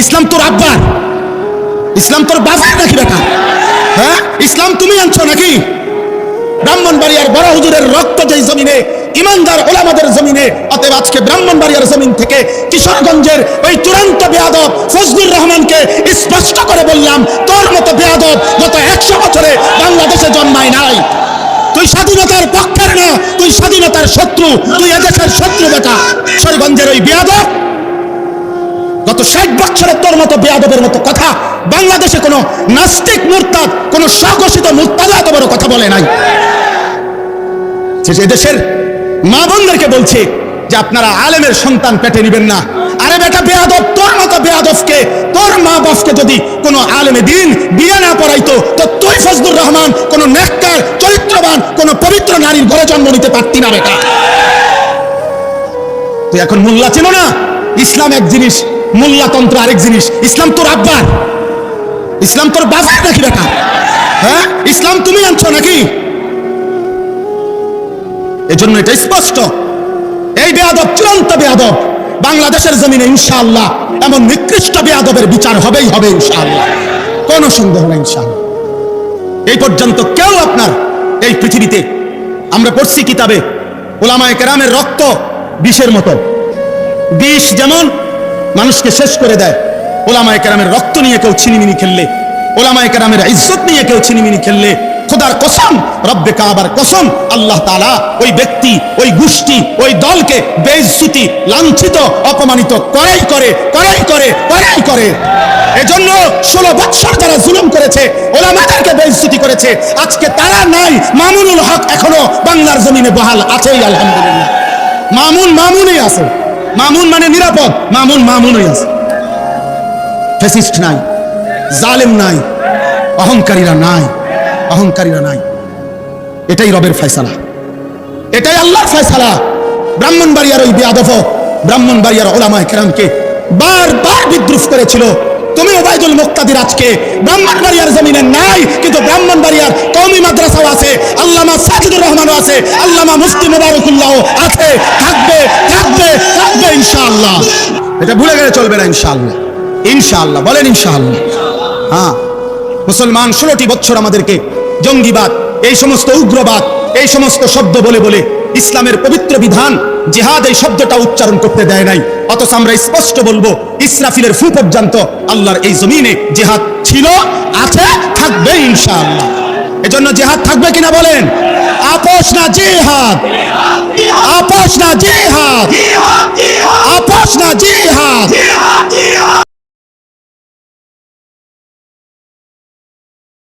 ইসলাম তোর আব্বার, ইসলাম তোর বাবার নাকি বেটা? হ্যাঁ, ইসলাম তুমি আনছো নাকি? ব্রাহ্মণবাড়িয়ার বড় হুজুরের রক্ত যেই জমিনে, ইমানদার ওলামাদের জমিনে, অতএব আজকে ব্রাহ্মণবাড়িয়ার জমিন থেকে কিশোরগঞ্জের ওই চূড়ান্ত বেয়াদব ফজলুর রহমানকে স্পষ্ট করে বললাম, তোর মতো বেয়াদব গত 100 বছরে বাংলাদেশে জন্মায় নাই। তুই স্বাধীনতার পক্ষের না, তুই স্বাধীনতার শত্রু, তুই এদেশের শত্রু বেটা। কিশোরগঞ্জের ওই বেয়াদব গত 60 বছরে তোর মতো বেয়াদবের মতো কথা বাংলাদেশে কোনো নাস্তিক মুরতাদ, কোনো স্বঘোষিত মুরতাদ এত বড় কথা বলে নাই। দেশের মা বোনদেরকে বলছে যে আপনারা আলেমের সন্তান পেটে নিবেন না। আরে বেটা বেয়াদব, তোর মতো বেয়াদবকে, তোর মা বাপকে যদি কোনো আলেমে দিন বিয়ে না পড়াইতো, তো তুই ফজলুর রহমান কোনো নেককার চরিত্রবান কোনো পবিত্র নারীর ঘরে জন্ম নিতে পারতি না বেটা। তুই এখন মোল্লা চেনো না? ইসলাম এক জিনিস, মোল্লাতন্ত্র আরেক জিনিস। ইসলাম তোর আব্বার, ইসলাম তোর বাবার নাকি বেটা? হ্যাঁ, ইসলাম তুমি আনছো নাকি? এজন্য এটা স্পষ্ট, এই বেয়াদব চূড়ান্ত বেয়াদব। বাংলাদেশের জমিনে ইনশাআল্লাহ এমন নিকৃষ্ট বেয়াদবের বিচার হবেই হবে ইনশাআল্লাহ, কোনো সন্দেহ নেই ইনশাআল্লাহ। এই পর্যন্ত কেউ আপনার এই পৃথিবীতে, আমরা পড়ছি কিতাবে, উলামায়ে কেরামের রক্ত বিষের মতো, বিষ যেমন মানুষকে শেষ করে দেয়, উলামায়ে কেরামের রক্ত নিয়ে কেউ ছিনিমিনি খেললে, উলামায়ে কেরামের ইজ্জত নিয়ে কেউ ছিনিমিনি খেললে, খোদার কসম, রব্বে কাবার কসম, আল্লাহ তাআলা ওই ব্যক্তি, ওই গোষ্ঠী, ওই দলকে বেইজ্জতি, লাঞ্ছিত, অপমানিত করেই করে, করেই করে, করেই করে। এজন্য 16 বছর যারা জুলুম করেছে, ওলামাদেরকে বেইজ্জতি করেছে, আজকে তারা নাই। মামুনুল হক এখনো বাংলার জমিনে বহাল আছেই আলহামদুলিল্লাহ। মামুনই আছে, মামুন মানে নিরাপদ, মামুনই আছে। ফ্যাসিস্ট নাই, জালেম নাই, অহংকারীরা নাই, অহংকারীরা নাই। এটাই রবের ফয়সালা, এটাই আল্লাহর ফয়সালা। ব্রাহ্মণবাড়িয়ার ওই বেয়াদব, ব্রাহ্মণবাড়িয়ার উলামায়ে কেরামকে বারবার বিদ্রুপ করেছিল। তুমি ওবায়দুল মুক্তাদির আজকে ব্রাহ্মণবাড়িয়ার জমিনে নাই, কিন্তু ব্রাহ্মণবাড়িয়ার কওমি মাদ্রাসাও আছে, আল্লামা সাজিদুর রহমানও আছে, আল্লামা মুফতি মুবারকুল্লাহও আছে, থাকবে থাকবে থাকবে ইনশাআল্লাহ। এটা ভুলে গেলে চলবে না ইনশাআল্লাহ। ইনশাআল্লাহ বলেন ইনশাআল্লাহ। হ্যাঁ, মুসলমান 16টি বছর আমাদেরকে জঙ্গিবাদ, এই সমস্ত উগ্রবাদ, এই সমস্ত শব্দ বলে বলে ইসলামের পবিত্র বিধান জিহাদ এই শব্দটা উচ্চারণ করতে দেয় নাই। অথচ আমরা স্পষ্ট বলবো, ইসরাফিলের ফু পর্যন্ত আল্লাহর এই জমিনে জিহাদ ছিল, আছে, থাকবে ইনশাআল্লাহ। এজন্য জিহাদ থাকবে কিনা বলেন? আপোষ না জিহাদ, আপোষ না জিহাদ, আপোষ না জিহাদ।